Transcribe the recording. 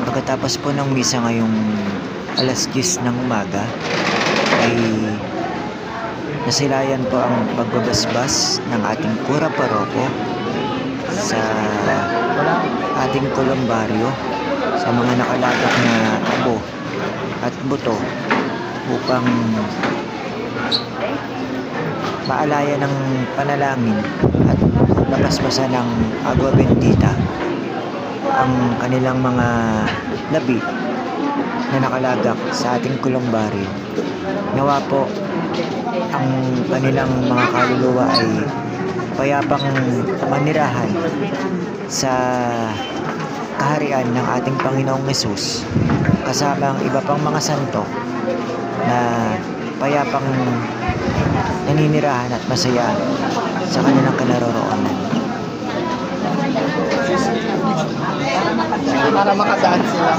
Pagkatapos po ng misa ngayong alas 10 ng umaga ay nasilayan po ang pagbabasbas ng ating kura paroko sa ating kolumbaryo sa mga nakalagak na abo at buto upang maalaya ng panalangin at napaspasan ng agua bendita ang kanilang mga labi na nakalagak sa ating kolumbaryo. Nawa po ang kanilang mga kaluluwa ay payapang manirahan sa kaharian ng ating Panginoong Hesus kasama ang iba pang mga santo na payapang naninirahan at masaya sa kanilang kinaroroonan. Para makadaan sila.